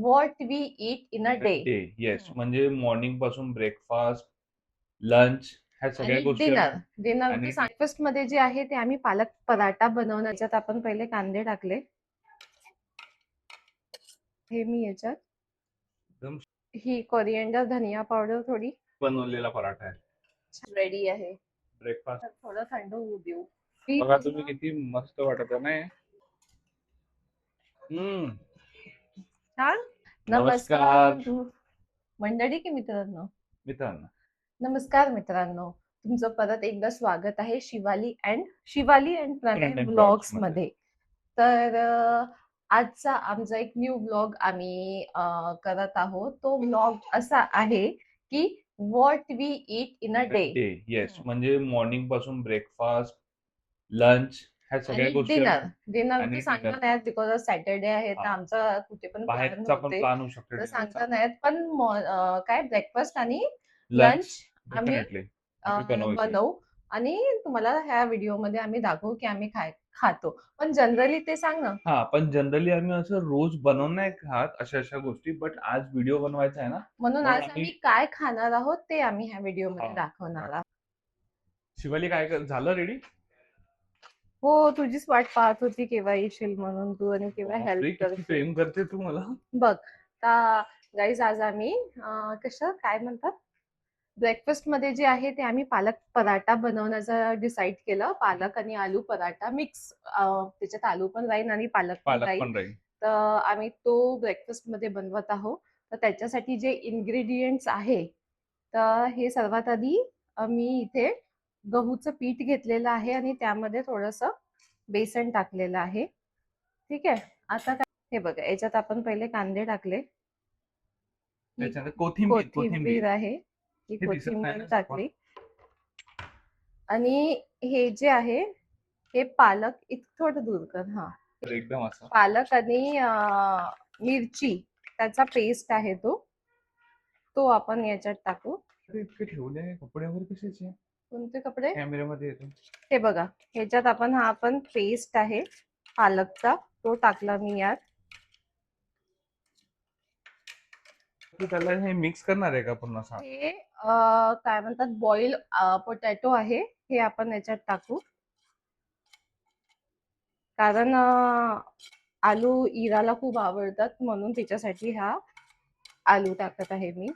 what we eat in a day. Day. Yes, हं. म्हणजे morning पासून ब्रेकफास्ट, लंच ह्या सगळ्या आणि गोष्टी डिनर. आम्ही डिनर आणि की ब्रेकफास्ट मध्ये जे आहे ते आम्ही पालक पराठा बनवण्याच्यात आपण पहिले कांदे टाकले. हे मी याच्यात एकदम ही कोरिएंडर धनिया पावडर थोडी बनवलेला पराठा आहे. रेडी आहे. ब्रेकफास्ट तर थोडं थंड होऊ देऊ. बघा तुम्ही, किती मस्त वाटत आहे ना. छान. नमस्कार नमस्कार मंडळी की मित्रांनो. मित्रांनो. नमस्कार मित्रांनो, तुमचं परत एकदा स्वागत आहे Shivali and Pranay Front and blogs मध्ये. मध्ये. तर आजचा आमचा एक न्यू ब्लॉग आम्ही करत आहोत. तो ब्लॉग असा आहे की what we eat in a day. Day. Yes, म्हणजे मॉर्निंग पासून ब्रेकफास्ट, लंच ह्या सगळ्या आणि गोष्टी डिनर आम्ही की आणि सांगता डिनर नाही बिकॉज सॅटर्डे आहे तर हा आमचा कुठे पण प्लॅन बाहेरचा पण होते प्लॅन होऊ शकतो तर डिनरचा. सांगता नाहीत. पण काय ब्रेकफास्ट आणि लंच लंच आम्ही डेफिनेटली आम्ही बनवायचे. बनवू आणि तुम्हाला ह्या व्हिडिओमध्ये आम्ही दाखवू की आम्ही खातो. पण जनरली ते सांग ना. हा, पण जनरली आम्ही असं रोज बनवून नाही खात अशा गोष्टी, बट आज व्हिडिओ बनवायचा आहे ना, म्हणून म्हणून आज आम्ही आम्ही काय खाणार आहोत ते आम्ही ह्या व्हिडिओमध्ये दाखवणार आहोत. शिवाली काय झालं रेडी? हो, तुझीच वाट पाहत होती केव्हा येशील म्हणून तू आणि केव्हा हेल्प बापरे, किती करशील. प्रेम करते तू मला. बघ गाईज आज आम्ही कसं काय म्हणतात ब्रेकफास्ट मध्ये जे आहे ते आम्ही पालक पराठा बनवण्याचं डिसाईड केलं. पालक आणि आलू पराठा मिक्स, त्याच्यात आलू पण राहील आणि पालक पण पालक राहील. पण राहील. तर आम्ही तो ब्रेकफास्ट मध्ये बनवत आहोत. तर त्याच्यासाठी जे इन्ग्रेडियंट्स आहे तर हे सर्वात आधी मी इथे गहूचं पीठ घेतलेलं आहे आणि त्यामध्ये थोडंसं बेसन टाकलेलं आहे. ठीक आहे. आता काय हे बघा, याच्यात आपण पहिले कांदे टाकले. ही त्याच्यानंतर कोथिंबीर कोथिंबीर आहे, ही हे दिसत नाही कोथिंबीर ना टाकली. आणि हे जे आहे हे पालक थोडं दूर कर. हा, तर एकदम असं पालक आणि मिरची त्याचा पेस्ट आहे तो आपण याच्यात टाकू. इतके ठेवले कपडे वगैरे कशाचे कोणते कपडे? कॅमेऱ्यामध्ये येतो. हे बघा, ह्याच्यात आपण पेस्ट आहे पालकचा तो टाकला मी यात. तू त्याला हे मिक्स करणार आहे का पूर्ण असं? हे काय म्हणतात बॉईल पोटॅटो आहे, हे आपण याच्यात टाकू. कारण आलू इराला खूप आवडतात म्हणून तिच्यासाठी हा आलू टाकत आहे मी.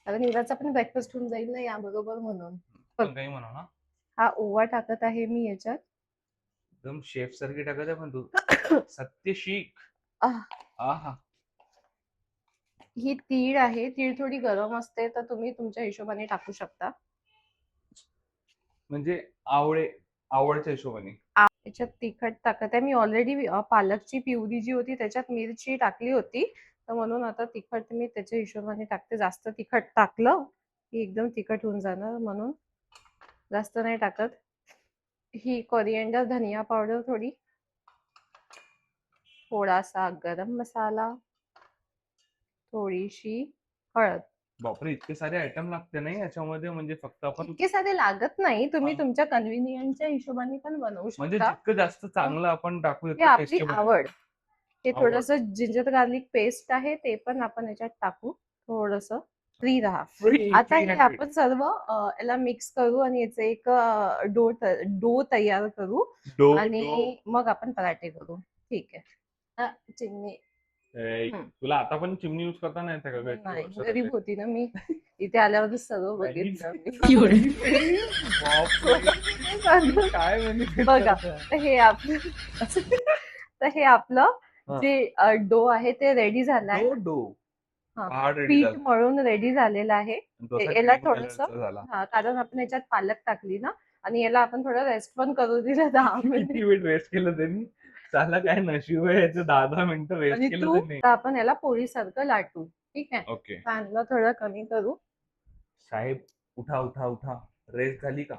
कारण इराचा पण ब्रेकफास्ट होऊन जाईल ना याबरोबर म्हणून. पण काही म्हणा ना, हा ओवा टाकत आहे मी याच्यात. एकदम शेफ सारखी टाकत आहे पण तू. सत्य शीख. आह, आहा. ही तीळ आहे. तीळ थोडी गरम असते तर तुम्ही तुमच्या हिशोबाने टाकू शकता. म्हणजे आवडच्या हिशोबाने. याच्यात तिखट टाकत आहे मी. ऑलरेडी पालकची प्युरी जी होती त्याच्यात मिरची टाकली होती तर म्हणून आता तिखट मी त्याच्या हिशोबाने टाकते. जास्त तिखट टाकलं की एकदम तिखट होऊन जाणार म्हणून जास्त नाही टाकत. ही कोरिएंडर धनिया पावडर थोडासा गरम मसाला, थोडीशी हळद. बापरे, इतके सारे आयटम लागते नाही याच्यामध्ये, म्हणजे फक्त आपण इतके सारे लागत नाही. तुम्ही तुमच्या कन्व्हिनियंटच्या हिशोबाने पण बनवू म्हणजे शकता. जितकं जास्त चांगलं आपण टाकू हे इतकं आपली टेस्टी बनेल. आवड. हे आवड. थोडंसं जिंजर गार्लिक पेस्ट आहे ते पण आपण याच्यात टाकू. थोडंसं फ्री राहा. आता हे आपण सर्व याला मिक्स करू आणि याचं एक डो तयार करू आणि मग आपण पराठे करू. ठीक आहे. चिमणी तुला आता पण चिमणी युज करता नाही येते का? नाही, गरीब होती ना मी. इथे आल्यावर सर्व बघितलं मी. काय म्हणजे बघा, तर हे आपलं जे डो आहे ते रेडी झालं आहे. पीठ मळून रेडी झालेलं आहे. याला थोडंसं कारण आपण याच्यात पालक टाकली ना आणि याला आपण थोडं रेस्ट पण करू दिलं 10 मिनिट. किती वेळ रेस्ट केलं त्यांनी? साला काय नशीब आहे याचं, 10 मिनिटं रेस्ट केलं त्यांनी. आपण याला पोळीसारखं लाटू. ठीक आहे. ओके. पॅनला थोडं कमी करू. साहेब उठा उठा उठा, रेस्ट झाली का?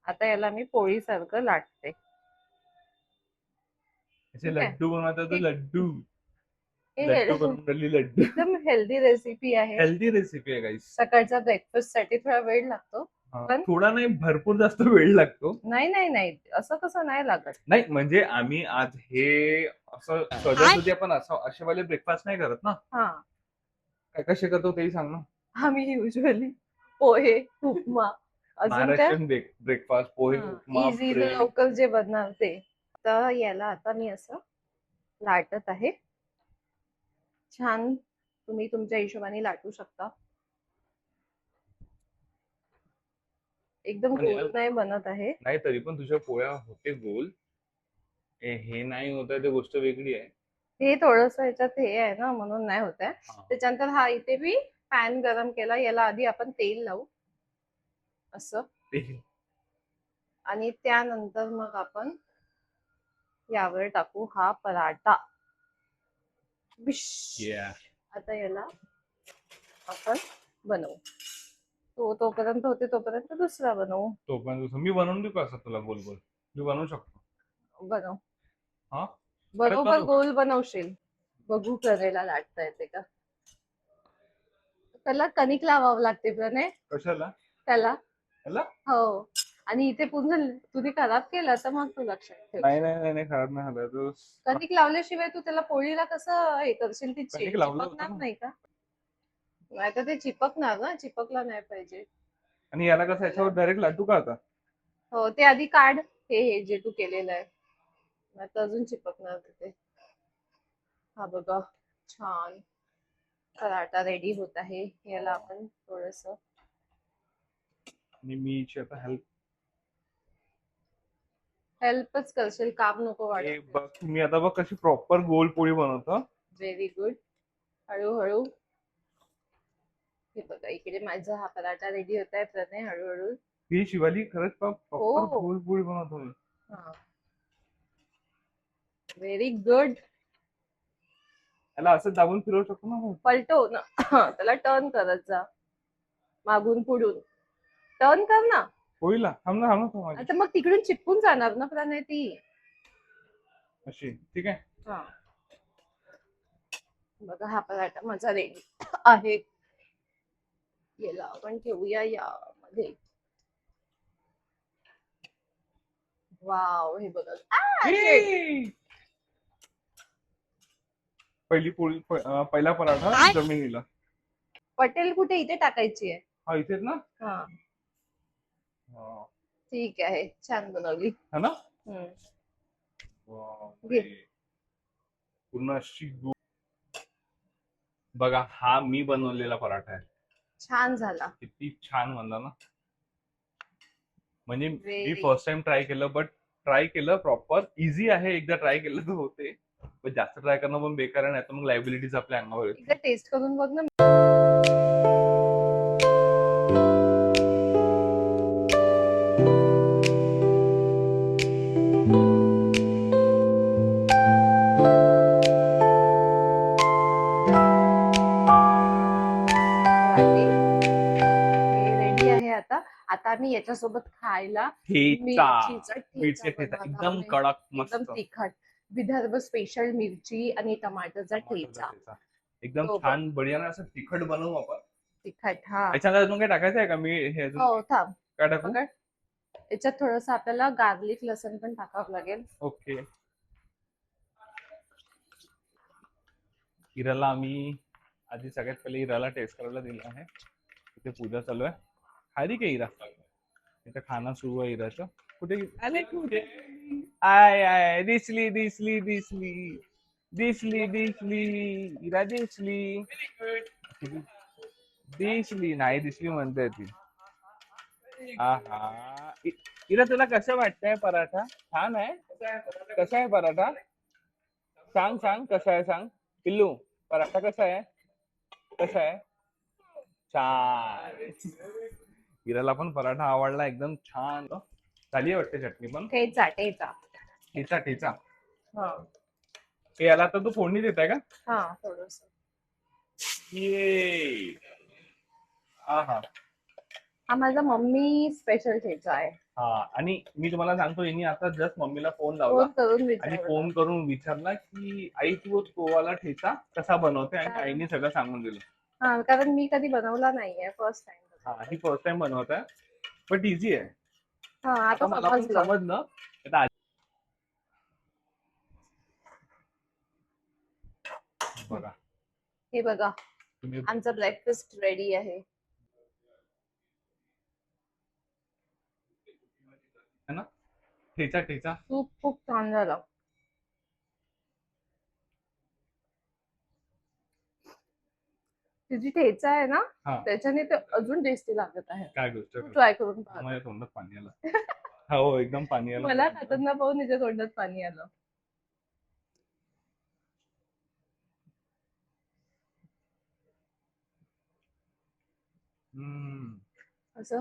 आता याला मी पोळीसारखं लाटते. लड्डू बनवतात लड्डू. लड्डू एकदम हेल्दी रेसिपी आहे. हेल्दी रेसिपी आहे गाईस. सकाळच्या ब्रेकफास्ट साठी थोडा वेळ लागतो पण थोडा नाही, भरपूर जास्त वेळ लागतो. नाही नाही नाही, असं कसं नाही लागत. नाही म्हणजे आम्ही आज हे असं सहजासहजी आपण असं असेवाले ब्रेकफास्ट नाही करत ना. हा, काय कसे करतो तेही सांग ना. आम्ही युजली पोहे, उपमा, अजून काय महाराष्ट्रीयन ब्रेकफास्ट, पोहे, उपमा, इझी ब्रेड. लवकर जे बनणार ते. तर याला आता मी असं लाटत आहे. छान तुम्ही तुमच्या हिशोबाने लाटू शकता. एकदम म्हणजे गोल नाही बनत आहे. नाही तरी पण तुझ्या पोळ्या होते गोल. हे नाही होत आहे ते गोष्ट वेगळी आहे. हे थोडस ह्याच्यात हे आहे ना, म्हणून नाही होत आहे. हा. त्याच्यानंतर हा इथे मी पॅन गरम केला. याला आधी आपण तेल लावू असं, ते- आणि त्यानंतर मग आपण यावर टाकू हा पराठा. विश. Yeah. आता याला आपण बनवू. तोपर्यंत होते तोपर्यंत दुसरा बनवू. तोपर्यंत मी बनवून देऊ का असं तुला गोल गोल? मी बनवू शकतो. बनव. हा, बरोबर गोल बनवशील. बघू प्रणयला लाटता येते का. त्याला कणिक लावावं लागते प्रणय. कशाला? त्याला त्याला? हो. आणि इथे पुन्हा तुम्ही खराब केलं तर मग तू लक्षात ठेव. नाही नाही नाही नाही, खराब नाही झालं तो. कणिक लावल्याशिवाय तू त्याला पोळीला कसं हे करशील. ती कणिक लावलं होतं चिपकणार ना. नाही का? नाही तर ते चिपकणार ना. चिपकला नाही पाहिजे. आणि याला कसं याच्यावर डायरेक्ट लाटू का आता? हो, ते आधी काढ. हे जे तू केलेलं आहे. आता अजून चिपकणार तिथे. हा बघा, छान पराठा रेडी होत आहे. याला आपण थोडस आणि मी आता हेल्पच करशील, काम नको वाटत. बघ मी आता बघ कशी प्रॉपर गोल पोळी बनवतो. Very good. हळूहळू. हे बघा इकडे माझा हा पराठा रेडी होत आहे. प्रणय हळूहळू. ही शिवाली खरंच प्रॉपर हो. गोल पोळी बनवतो मी. हा, व्हेरी गुड. याला असं दाबून फिरवू शकतो ना. पलटो ना. त्याला टर्न करत जा, मागून पुढून टर्न कर ना. पोळीला थांब ना, थांब ना. आता मग तिकडून चिपकून जाणार ना प्रणय ती. अशी ठीक आहे. हा, बघा हा पराठा माझा रेडी आहे. याला आपण ठेवूया यामध्ये. वाव, हे बघा. पहिली पोळी पहिला पराठा जमिनीला. पटेल कुठे? इथे टाकायची आहे. हा इथेच ना. हा, हा. ठीक आहे. छान बनवली. है ना. घे. पूर्ण अशी बघा, हा मी बनवलेला पराठा आहे. छान झाला. किती छान म्हणला ना. म्हणजे मी Very. फर्स्ट टाइम ट्राय केलं, बट ट्राय केलं प्रॉपर. इझी आहे, एकदा ट्राय केलं तर होते. पण जास्त ट्राय करणं पण बेकार आहे, नाही तर मग लायबिलिटीज आपल्या अंगावर येते. एकदा टेस्ट करून बघ ना. रेडी आहे. आता आम्ही याच्यासोबत खायला ठेचा बनवत एकदम आहोत. कडक मस्त. एकदम तिखट विदर्भ स्पेशल मिरची आणि टमाटरचा ठेचा. एकदम छान बढिया ना. असं तिखट बनवू आपण. तिखट. हा, याच्यात अजून काही टाकायचं आहे का? मी हे अजून हो थांब. काय टाकू? याच्यात थोडस आपल्याला गार्लिक लसण पण टाकावं लागेल. ओके. इराला आम्ही आधी सगळ्यात पहिले इराला टेस्ट करायला दिलं आहे. इथे पूजा चालू आहे. खाली का इरा? इथे खाना सुरू आहे इराचं. कुठे? अरे कुठे? आय आय दिसली दिसली दिसली दिसली दिसली इरा दिसली. दिसली नाही दिसली म्हणते ती. आहा, इरा तुला कसं वाटतंय पराठा? छान आहे. कसा आहे पराठा? सांग सांग कसा आहे सांग. पिल्लू पराठा कसा आहे? कसा आहे? छान. इराला पण पराठा आवडला. एकदम छान झाली वाटते. चटणी पण. ठेचा ठेचा ठेचा ठेचा. हा, याला आता तू फोडणी देत आहे का? हा थोडस. ये हा हा माझा मम्मी स्पेशल ठेचा आहे. हा. आणि मी तुम्हाला सांगतो, यांनी आता जस्ट मम्मीला फोन फोन लावला करून आणि विचारलं. फोन करून विचारला की आई तू तोवाला ठेचा कसा बनवते, आणि आईने सगळं सांगून दिलं. हा, कारण मी कधी बनवला नाहीये. First time. हा, ही फर्स्ट टाइम बनवत आहे. बट इझी आहे. हा आता आता मला पण समजलं. समजलं. आता बघा हे बघा तुम्ही आमचा ब्रेकफास्ट रेडी आहे. है ना, ठेचा ठेचा. सूप खूप छान झालं. तिची ठेचा आहे ना, हा त्याच्याने ते अजून टेस्टी लागत आहे. काय गोष्ट तू ट्राय करून पाहा. माझ्या तोंडात पाणी आलं. हो एकदम पाणी आलं. मला खाताना पाहून तिच्या तोंडात पाणी आलं. असं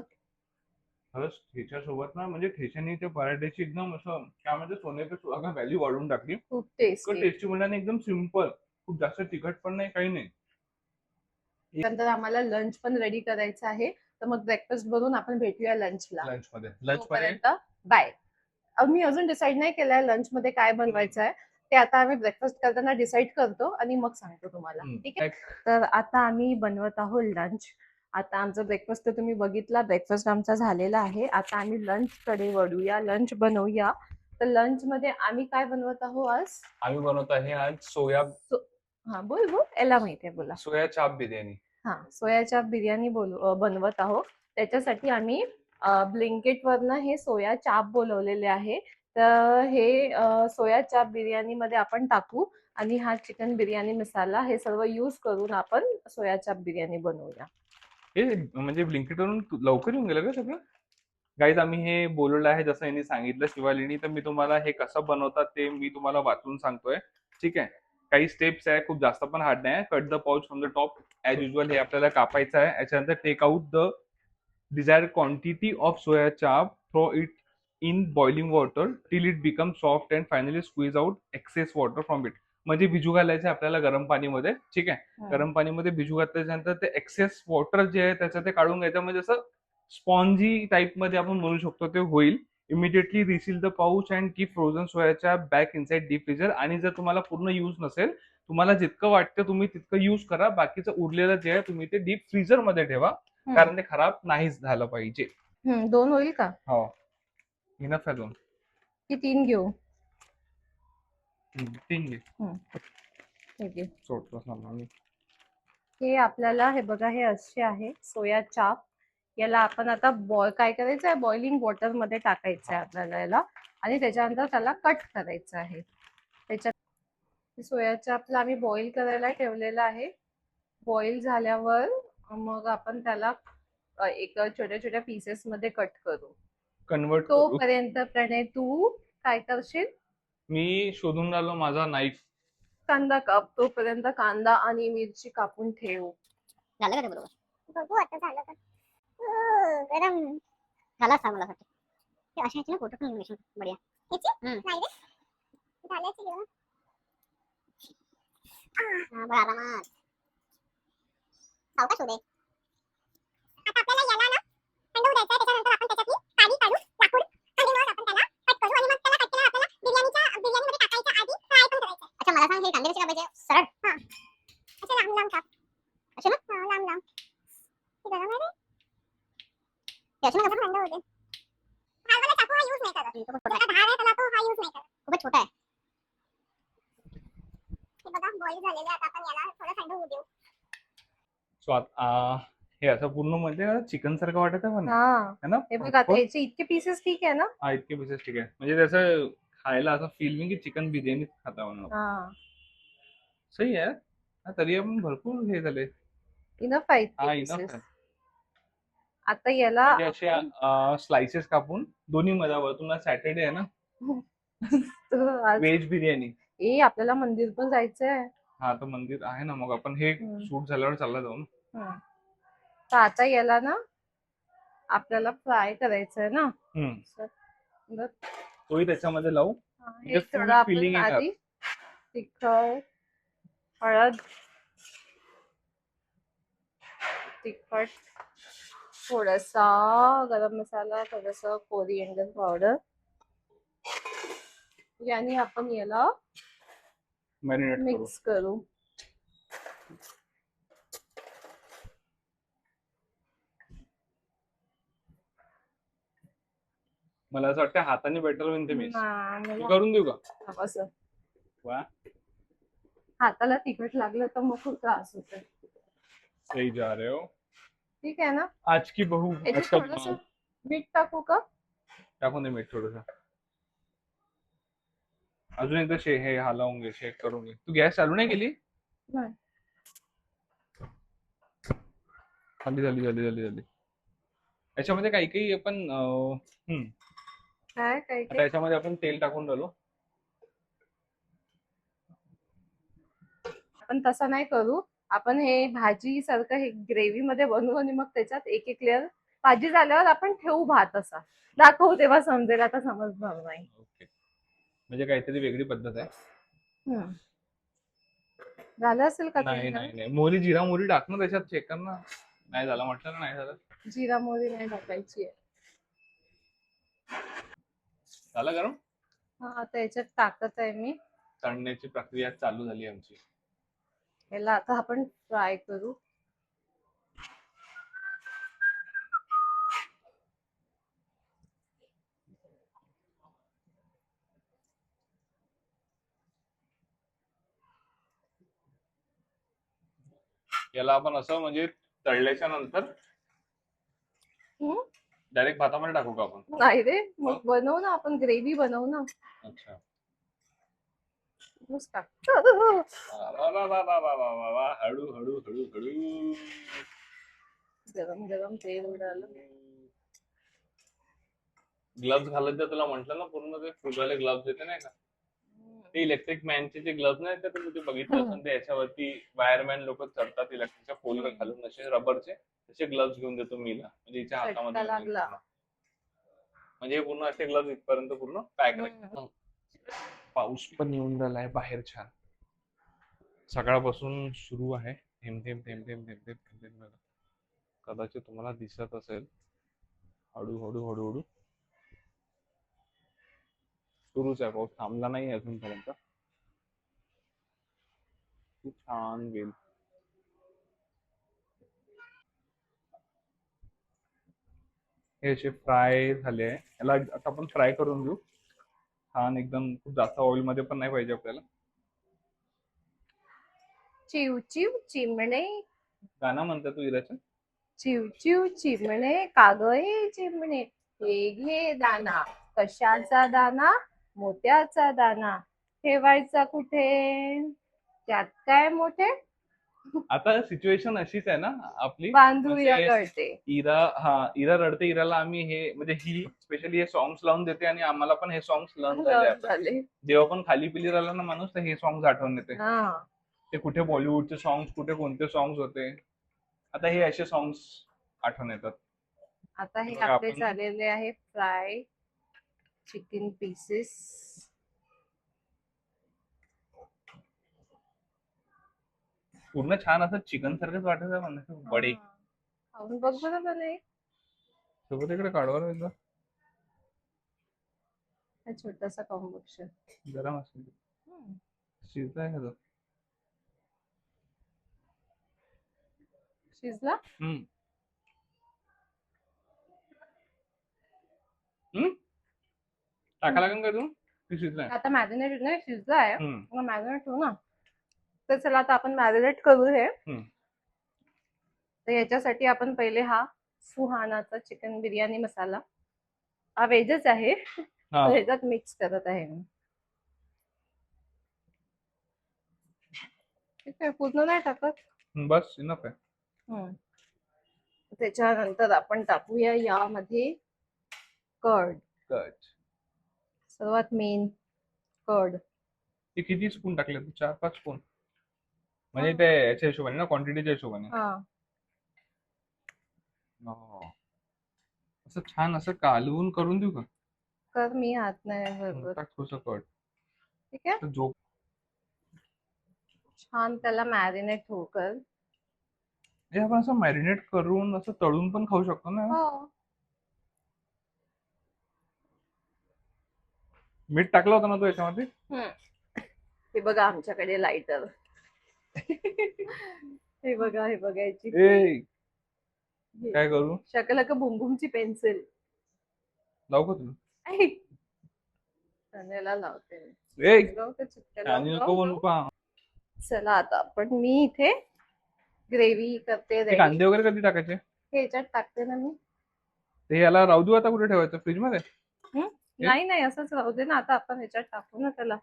खरंच ठेच्यासोबत ना, म्हणजे ठेच्याने त्या पराठ्याची एकदम असं काय म्हणते सोन्याची सुद्धा व्हॅल्यू वाढवून टाकली. खूप इतकं टेस्टी. टेस्टी म्हणजे एकदम सिम्पल, खूप जास्त तिखट पण नाही, काही नाही. नंतर आम्हाला लंच पण रेडी करायचं आहे, तर मग ब्रेकफास्ट बनवून आपण भेटूया लंचला. लंच मध्ये लंच तोपर्यंत बाय. मी अजून डिसाईड नाही केलंय लंच मध्ये काय बनवायचं आहे. ते आता आम्ही ब्रेकफास्ट करताना डिसाईड करतो आणि मग सांगतो तुम्हाला. ठीक आहे. तर आता आम्ही बनवत आहोत लंच. आता आमचं ब्रेकफास्ट तर तुम्ही बघितला, ब्रेकफास्ट आमचा झालेला आहे. आता आम्ही लंच कडे वळूया, लंच बनवूया. तर लंच मध्ये आम्ही काय बनवत आहोत आज? आम्ही बनवत आहे आज सोया हा बोल बोल, याला माहिती आहे, बोला. सोया चाप बिर्याणी. हा, सोया चाप बिर्याणी बनवत आहोत. त्याच्यासाठी आम्ही ब्लिंकिट वरनं हे सोया चाप बोलवलेले आहे. तर हे सोया चाप बिर्याणी मध्ये आपण टाकू आणि हा चिकन बिर्याणी मसाला हे सर्व यूज करून आपण सोया चाप बिर्याणी बनवूया. हे म्हणजे ब्लिंकिट वरून लवकर येऊन गेलं का सगळं? गाईज आम्ही हे बोलवलं आहे जसं यांनी सांगितलं शिवालीनी. तर मी तुम्हाला हे कसं बनवतात ते मी तुम्हाला वाचून सांगतोय. ठीक आहे. काही स्टेप्स आहे, खूप जास्त पण हार्ड नाही. Cut the pouch from the top as usual. हे आपल्याला कापायचं आहे. याच्यानंतर take out the desired quantity of soya chaap, throw it in boiling water till it become soft and finally squeeze out excess water from it. म्हणजे भिजू घालायचं आपल्याला गरम पाणीमध्ये. ठीक आहे. गरम पाणीमध्ये भिजू घातल्यानंतर ते एक्सेस वॉटर जे आहे त्याचं ते काढून घ्यायचं. म्हणजे असं स्पॉन्जी टाइप मध्ये आपण म्हणू शकतो ते होईल. Immediately reseal the pouch and keep frozen सोयाच्या बॅक इनसाइड डीप फ्रीजर. आणि जर तुम्हाला पूर्ण यूज नसेल, तुम्हाला जितकं वाटतं तुम्ही तितकं यूज करा. बाकीचं उरलेलं जे आहे तुम्ही ते डीप फ्रीजर मध्ये ठेवा, कारण ते खराब नाहीच झालं पाहिजे. 2 होईल का? हो, इनफ आहे 2 की 3 घेऊ? 3 घे. ठीक आहे. सोडतोस ना मी. हे आपल्याला हे बघा, हे असे आहे सोया चाप. याला आपण आता काय करायचं आहे, बॉइलिंग वॉटर मध्ये टाकायचं आहे आपल्याला याला, आणि त्याच्यानंतर त्याला कट करायचं आहे. त्याच्यात सोया चापला आम्ही बॉईल करायला ठेवलेलं आहे. बॉईल झाल्यावर मग आपण त्याला एक छोट्या छोट्या पीसेस मध्ये कट करू. कन्वर्ट करू. तोपर्यंत प्रणय तू काय करशील? मी शोधून राहिलो माझा नाईफ. कांदा काप. तोपर्यंत कांदा आणि मिरची कापून ठेव. झालं का ते बरोबर? बघू आता झालं का. गरम झाला असता मला वाटतं. ते अशा ह्याची ना फोटो पण इमेशन बढिया. ह्याची? नाही रे. झाल्याची घेऊ. हा बघ आरामात. सावकाश होऊ दे. आता आपल्याला याला ना थंड होऊ द्यायचं आहे. त्याच्यानंतर आपण त्याच्यातली काडी काढू, लाकूड, आणि मग आपण त्याला कट करू. आणि मग त्याला कट केल्यावर आपल्याला बिर्याणीमध्ये टाकायच्या आधी फ्राय पण करायचं. अच्छा मला सांग, हे कांदे कसे कापायचे? सरळ? हा, असे लांब लांब काप. असे ना? हा, लांब लांब. हे गरम आहे रे. हे असे ना कसं थंड होते. धारवाला चाकू हा यूज नाही करत. त्याला धार आहे, त्याला तो हा यूज नाही करत. खूपच छोटा आहे. हे बघा बॉईल झालेले. आता आपण याला थोडं थंड होऊ देऊ. सो हे असं पूर्ण म्हणजे चिकन सारखं वाटत आहे पण, है ना? हे बघ आता याचे इतके पीसेस ठीक आहे ना? हा, इतके पीसेस ठीक आहे. म्हणजे त्याचं खायला असं फील नाही की चिकन बिर्याणी खाता म्हणून. सही आहे. तरी आपण भरपूर हे झाले. इनफ आहे हा, इतके इनफ पीसेस. आहे. आता याला म्हणजे असे स्लाइसेस कापून दोन्ही मध्ये. वरतून सॅटर्डे आहे ना, व्हेज बिर्याणी. आपल्याला मंदिर पण जायचंय. हा, तर मंदिर आहे ना, मग आपण हे शूट झाल्यावर चालला जाऊ ना. तर आता याला ना आपल्याला फ्राय करायचंय ना. तोही त्याच्यामध्ये लावू. हे थोडं आपण आधी तिखट, हळद, तिखट, थोडासा गरम मसाला, थोडासा कोरिएंडर पावडर, याने आपण याला मिक्स करू. मला असं वाटतं हाताने बेटर होईल ते मिस. नाही, मी करून देऊ का? मला असं वा, हाताला तिखट लागलं तर मग खूप त्रास होतो. सही जा रहे हो. ठीक आहे ना. आज की बहू याच्यात आज का थोडंसं दिमाग. मीठ टाकू का? टाकून दे मीठ थोडंसं. अजून एकदा हे हलवून घे, शेक करून घे. तू गॅस चालू नाही केली? नाही. झाली झाली झाली झाली झाली. याच्यामध्ये काही काही आपण काय काय आता काय याच्यामध्ये आपण तेल टाकून झालो. आपण तसं नाही करू. आपण हे भाजी सारखं हे ग्रेव्ही मध्ये बनवू आणि मग त्याच्यात एक एक लेअर भाजी झाल्यावर आपण ठेवू भात असा. दाखवू तेव्हा समजेल, आता समजणार नाही. ओके, म्हणजे काहीतरी वेगळी पद्धत आहे. हम्म. झालं असेल का नाही तुझं? नाही नाही, मोहरी जिरा मोहरी टाक ना त्याच्यात, चेक कर ना. नाही झालं म्हटलं ना, नाही झालं. जिरा मोहरी नाही टाकायची आहे. झालं गरम. हा, आता याच्यात टाकत आहे मी. तळण्याची प्रक्रिया चालू झाली आमची. याला आता आपण फ्राय करू. याला आपण असं म्हणजे तळल्याच्या नंतर हम्म? डायरेक्ट भातामध्ये टाकू का आपण? नाही रे, मग बनवू ना आपण, ग्रेव्ही बनवू ना. अच्छा. नुसतं टाक. वा वा वा वा वा वा वा वा, हळू हळू हळू हळू. गरम गरम तेल उडालं. ग्लव्स घालत जा, तुला म्हटलं ना पूर्ण ते फुलवाले ग्लव्स येते नाही का, ते इलेक्ट्रिक मॅनचे जे ग्लव्स नाही का, तुम्ही ते बघितलं असेल, ते याच्यावरती वायरमॅन लोक चढतात इलेक्ट्रिकच्या पोल घालून, असे रबरचे तसे ग्लव्स घेऊन देतो मीला, म्हणजे हिच्या हातामध्ये चटका घालून लागला. देतो. म्हणजे हे पूर्ण असे ग्लव्स इथपर्यंत पूर्ण पॅक राहतात. पाऊस पण येऊन राहिलाय बाहेर छान. सकाळपासून सुरू आहे, थेंब थेंब थेंब थेंब थेंब थेंब थेंब थेंब. कदाचित तुम्हाला दिसत असेल, हळू हळू हळू हळू सुरूच आहे, पाऊस थांबला नाही अजूनपर्यंत. खूप छान गेल. हे असे फ्राय झाले आहे, याला आता आपण फ्राय करून घेऊ छान एकदम. खूप जास्त ऑइल मध्ये पण नाही पाहिजे आपल्याला. चिव चिव चिमणे, गाणं म्हणता तू इराचं? चिव चिव चिमणे, कागळे चिमणे, हे घे दाना, कशाचा दाना? मोत्याचा दाना, ठेवायचा कुठे? त्यात काय मोठे? आता सिच्युएशन अशीच आहे ना आपली, बांधूया म्हणजे कळते. इरा रडते. इराला आम्ही हे म्हणजे ही स्पेशली हे सॉंग्स लावून देते आणि आम्हाला पण हे सॉंग्स लर्न झाले आता. झाले. जेव्हा पण खाली पिली राहिला ना माणूस, तर हे सॉंग्स आठवण येते. हा, ते कुठे बॉलिवूडचे सॉंग्स, कुठे कोणते सॉंग्स होते, आता हे असे सॉंग्स आठवण येतात. आता हे बघा, आपले आपण झालेले आहे फ्राय चिकन पीसेस. पूर्ण छान असं चिकन सारखंच वाटत आहे मला. बडे खाऊन बघ बरं बने. सोबत इकडे काढवा एकदा, हा छोटासा कॉम्बिनेशन. गरम असेल शिजलाय का तो? शिजला. टाका लागेल का तू? शिजलाय आता मॅरिनेट नाही शिजलाय, हम्म. मग मॅरिनेट हो ना. तर चला आता आपण मॅरिनेट करू हे. तर याच्यासाठी आपण पहिले हा सुहानाचा चिकन बिर्याणी मसाला, हा व्हेजच आहे, हा. ह्याच्यात मिक्स करत आहे मी. ठीक आहे, पूर्ण नाही टाकत. बस इनफ आहे. त्याच्यानंतर आपण टाकूया यामध्ये कर्ड. सर्वात मेन कर्ड. ते किती स्पून टाकले तू? 4-5 स्पून? म्हणजे ते याच्या हिशोबाने ना, क्वांटिटीच्या हिशोबाने. असं छान असं कालवून करून देऊ का? कर, मी हात नाही बरोबर. टाक थोडंसं कर्ड. ठीक आहे, झोप. छान त्याला मॅरिनेट हो कर. हे आपण असं मॅरिनेट करून असं तळून पण खाऊ शकतो ना? हो, मीठ टाकलं होतं ना तू याच्यामध्ये? हे बघा आमच्याकडे लायटर. हे बघा, हे बघायची काय करू? शकलक बुमबुमची पेन्सिल. लावू का तुला? ऐक, कांद्याला लावते मी. ए लावते चिटक्याला. आणि नको बनवू का? चला आता आपण मी इथे ग्रेव्ही करते ते रेडी. कांदे वगैरे कधी टाकायचे? हे याच्यात टाकते ना मी. ते याला राहू देऊ आता, कुठे ठेवायचं, फ्रीज मध्ये? नाही नाही, असंच राहू दे ना. आता आपण ह्याच्यात टाकू ना त्याला.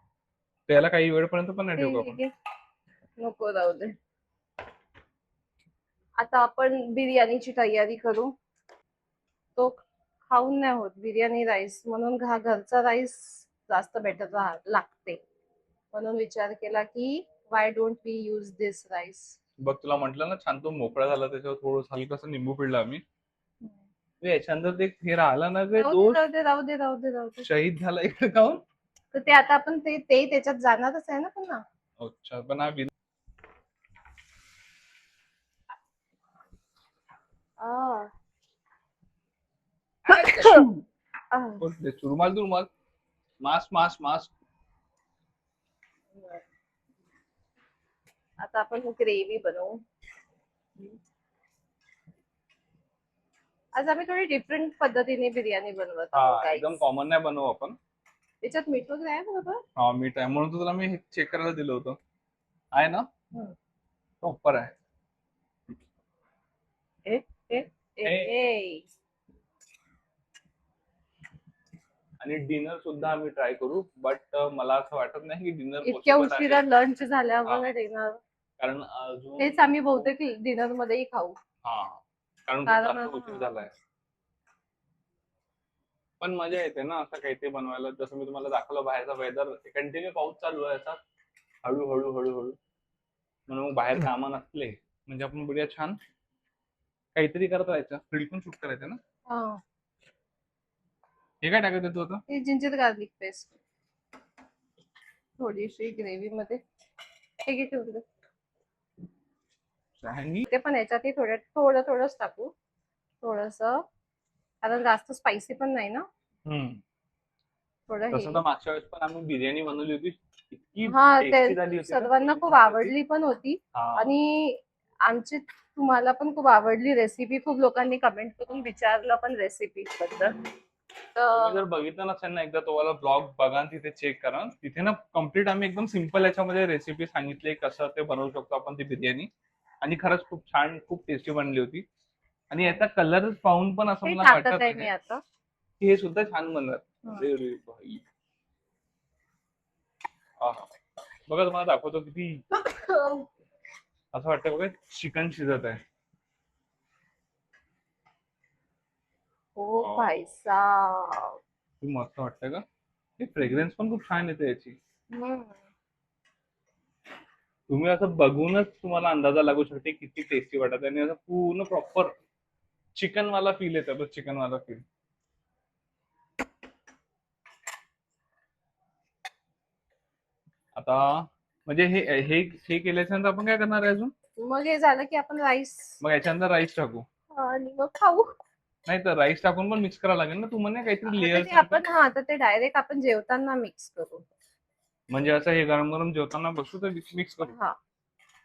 त्याला काही वेळपर्यंत पण नाही ठेवू का हे आपण? घे. नको, राहू दे. आता आपण बिर्याणीची तयारी करू. तो खाऊन नाही होत बिर्याणी राईस, म्हणून घरचा राईस जास्त बेटर लागते. म्हणून विचार केला की why don't we use this rice. बघ, तुला म्हटलं ना छान तो मोकळा झाला, त्याच्यावर थोडं हलकसं निंबू पिळलं आम्ही. याच्यानंतर ते हे राहिला ना गे, राहू दोष दे राहू दे राहू दे राहू दे. शहीद झाला इकडे खाऊन. तर ते आता आपण ते त्याच्यात जाणारच आहे ना पुन्हा. अच्छा, पण हा आ. रुमाल रुमाल, मास्क मास्क मास्क. आता आपण ग्रेव्ही बनवू. आज आम्ही थोडी डिफरंट पद्धतीने बिर्याणी बनवत आहोत हा, guys. एकदम कॉमन नाही बनवू आपण. त्याच्यात मीठ वगैरे आहे बरोबर. हा, मीठ आहे म्हणून तर तुला मी चेक करायला दिलं होतं. आहे ना, प्रॉपर आहे. ए ए ए ए. आणि डिनर सुद्धा आम्ही ट्राय करू, बट मला असं वाटत नाही की डिनर इतक्या उशिरा लंच झाल्यावर डिनर. कारण अजून तेच आम्ही बहुतेक डिनर मध्येही खाऊ. हा, कारण कारण उशीर झालाय. पण मजा येते ना असं काही ते बनवायला. जसं मी तुम्हाला दाखवलं, बाहेरचा वेदर कंटिन्यू पाऊस चालू आहे असा हळूहळू हळूहळू. म्हणून मग बाहेर कामं नसले म्हणजे आपण बढिया छान काहीतरी करत राहायचं, रील पण शूट करायचं ना. हा. हे काय टाकायचं तू आता? हे जिंजर गार्लिक पेस्ट थोडीशी ग्रेव्ही मध्ये. हे घे ठेवलं ते पण याच्यातही थोडंच टाकू. थोडस, कारण जास्त स्पायसी पण नाही ना. थोडं तसं तर मागच्या वेळेस पण आम्ही बिर्याणी बनवली होती, इतकी हा, टेस्टी झाली होती. सर्वांना खूप आवडली पण होती. आणि आमची तुम्हाला पण खूप आवडली रेसिपी. खूप लोकांनी कमेंट करून विचारलं पण रेसिपी बद्दल. तुम्ही जर बघितलं नसेल ना एकदा, तुम्हाला ब्लॉग बघा, तिथे चेक करा. तिथे ना कम्प्लीट आम्ही एकदम सिंपल याच्यामध्ये रेसिपी सांगितली कसं ते बनवू शकतो आपण ती बिर्याणी. आणि खरंच खूप छान, खूप टेस्टी बनली होती. आणि याचा कलर पाहून पण असं मला वाटत मी आता की हे सुद्धा छान बनलं. बघा, तुम्हाला दाखवतो किती असं वाटतं बघा चिकन शिजत आहे. ओ भाई साहब, खूप मस्त वाटतं का? हे फ्रेग्रन्स पण खूप छान येते याची. तुम्ही असं बघूनच तुम्हाला अंदाजा लागू शकते किती टेस्टी वाटत. आणि असं पूर्ण प्रॉपर चिकन वाला फील येतं, बघ चिकन वाला फील. आता म्हणजे हे हे हे केल्याच्या नंतर आपण काय करणार आहे अजून? मग हे झालं की आपण राईस, मग याच्यानंतर राईस टाकू आणि मग खाऊ. नाही तर राईस टाकून पण मिक्स करावं लागेल ना. तू म्हणे काहीतरी लेअर आपण आता ते डायरेक्ट आपण जेवताना मिक्स करू. म्हणजे असं हे गरम गरम जेवताना बसू तर मिक्स करू. हा,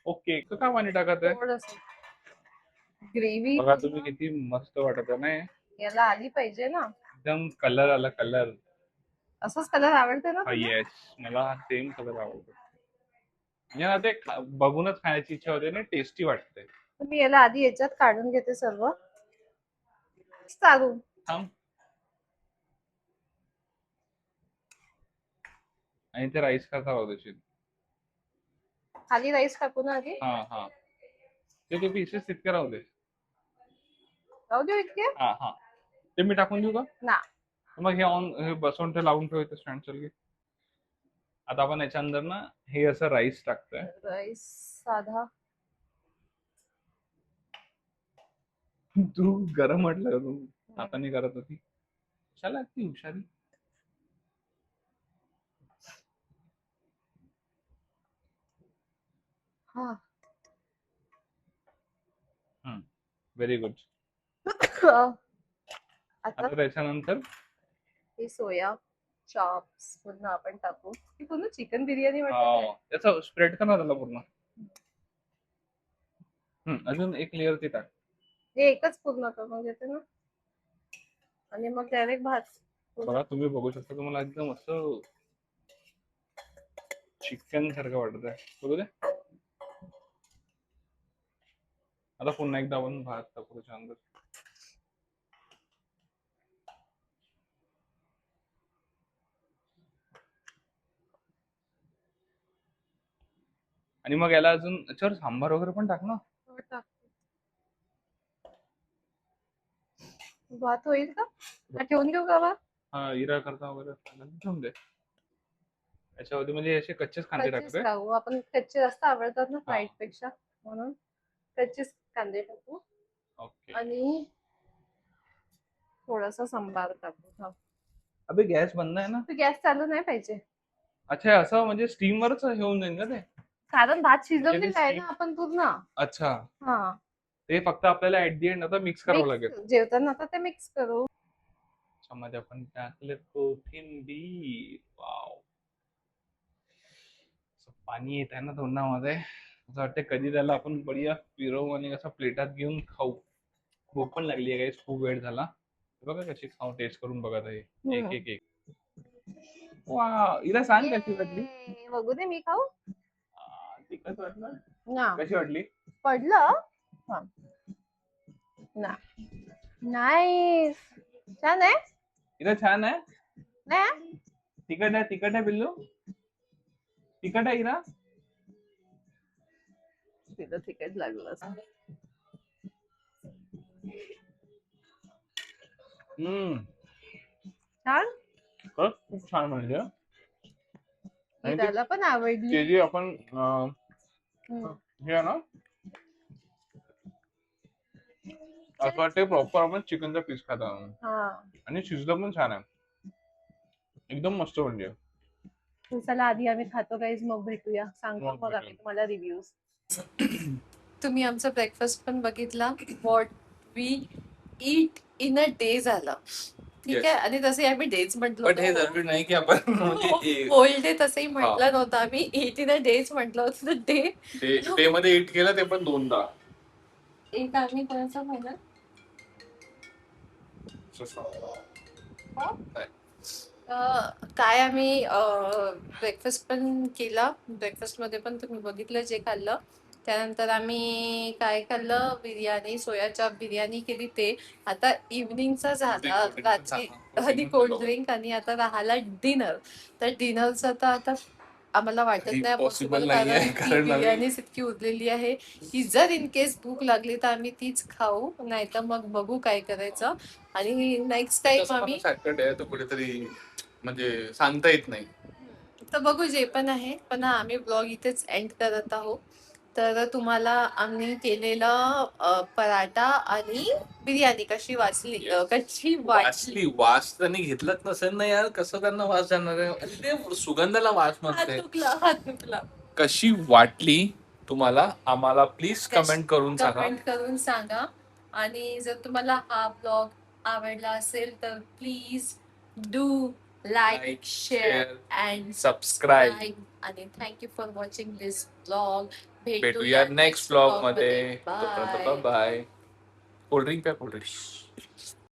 ओके. का पाणी टाकत आहे? ग्रेव्ही बघा तुम्ही किती मस्त वाटत आहे ना. याला आली पाहिजे ना. एकदम कलर आला, कलर. असाच कलर आवडते ना? येस, मला हा सेम कलर आवडतो. म्हणजे ते बघूनच खाण्याची इच्छा होते ना, टेस्टी वाटते. मी याला आधी याच्यात काढून घेते सर्व. चालू आणि ते राईस कसा होते खाली राईस टाकू ना आधी. हा, ते पीसेस तितके राहू दे. राहू दे इतके. हा, ते मी टाकून देऊ का ना? मग हे बसवून ते लावून ठेवायचं स्टँड सारखे. आता आपण याच्या अंदर ना हे असं राईस टाकतोय. राईस साधा. तू गरम म्हटलं, तू हाताने करत होती. चला ती हुशारी. हा, व्हेरी गुड. आता त्याच्यानंतर हे सोया चॉप्स पुन्हा आपण टाकू. ही पूर्ण चिकन बिर्याणी वाटते. त्याचा स्प्रेड कर ना त्याला पूर्ण. अजून एक लेअर ते टाक. हे एकच पूर्ण करून घेते ना, आणि मग डायरेक्ट भात बघा तुम्ही बघू शकता, तुम्हाला एकदम असं चिकन सारखं वाटत आहे. बघू दे. आता पुन्हा एकदा आपण भात टाकू त्याच्यानंतर. आणि मग याला अजून याच्यावर सांबार वगैरे पण टाक ना. भात होईल का? का ठेवून देऊ का बा? हा, इरा करता वगैरे ठेवून दे. याच्यावरती म्हणजे असे कच्चेच कांदे कच्चेच टाकतोय. टाकू आपण, कच्चे जास्त आवडतात ना फ्राईड पेक्षा, म्हणून कच्चेच कांदे टाकू ओके. आणि थोडासा सांबार टाकू. हा. अबे गॅस बंद आहे ना. तर गॅस चालू नाही पाहिजे, अच्छा, असं म्हणजे स्टीम वरच हे होऊन जाईल का ते? कारण भात म्हणजे शिजवलेला आहे ना आपण पूर्ण. अच्छा, हा, ते फक्त आपल्याला ऍट दी एंड आता मिक्स करावं लागेल. जेवताना आता ते मिक्स करू. त्याच्यामध्ये आपण टाकले कोथिंबीर. वाव, असं पाणी येत आहे ना तोंडामध्ये. असं वाटतं कधी त्याला आपण बढिया फिरवू आणि असं प्लेटात घेऊन खाऊ. भूक पण लागली आहे गाईस, खूप वेळ झाला. बघा कशी खाऊ, टेस्ट करून बघा ताई. एक एक एक. वा, हिला सांग कशी वाटली. बघू दे, मी खाऊ तिखट वाटलं ना. कशी वाटली. पडलं. हा ना, नाईस, छान आहे. हिला छान आहे. नाही तिखट आहे, तिखट आहे पिल्लू. तिखट आहे हिरा. तिथं तिकट लागलं असं. छान, खूप छान म्हणजे. आणि त्याला पण आवडली. ते जे आपण हे आहे ना, असं वाटतं प्रॉपर आपण चिकनचा पीस खाता. आणि शिजलं पण छान आहे, एकदम मस्त म्हणजे. चला आधी आम्ही खातो गाईज, मग भेटूया, सांगतो मग आम्ही तुम्हाला रिव्ह्यूज. तुम्ही आमचा ब्रेकफास्ट पण बघितला. What we eat in a day झालं, ठीक आहे. आणि तसे आम्ही डेज म्हटलं, बट हे जरुरी नाही की आपण होल डे तसंही म्हटलं नव्हतं आम्ही, ईट इन अ डेज म्हटलं होतं. डे मध्ये ईट केलं ते पण 2दा. एक आम्ही कोणाचा म्हणा काय आम्ही ब्रेकफास्ट पण केला. ब्रेकफास्ट मध्ये पण तुम्ही बघितलं जे खाल्लं. त्यानंतर आम्ही काय खाल्लं, बिर्याणी, सोया चाप बिर्याणी केली. ते आता इव्हनिंगचा झाला, रात्री आधी कोल्ड ड्रिंक आणि आता राहिला डिनर. तर डिनरचं तर आता आम्हाला वाटत नाही पॉसिबल, कारण ती बिर्याणीच इतकी उरलेली आहे की जर इन केस भूक लागली तर आम्ही तीच खाऊ, नाही तर मग बघू काय करायचं. आणि नेक्स्ट टाइम आम्ही सॅटरडे आहे तर कुठेतरी म्हणजे सांगता येत नाही, तर बघू जे पण आहे. पण आम्ही ब्लॉग इथेच एंड करत आहोत. तर तुम्हाला आम्ही केलेलं पराठा आणि बिर्याणी कशी वाचली, कशी वाटली. वास त्यांनी घेतलंच नसेल ना यार, कसं त्यांना वास जाणार आहे. ते सुगंधाला वास म्हणते. हात दुखला. कशी वाटली तुम्हाला आम्हाला प्लीज कमेंट करून सांगा. आणि जर तुम्हाला हा ब्लॉग आवडला असेल तर please do like, share and subscribe. आणि thank you for watching this blog. भेटूया नेक्स्ट ब्लॉग मध्ये. बाय. बाय. कोल्ड्रिंक प्या, कोल्ड्रिंक.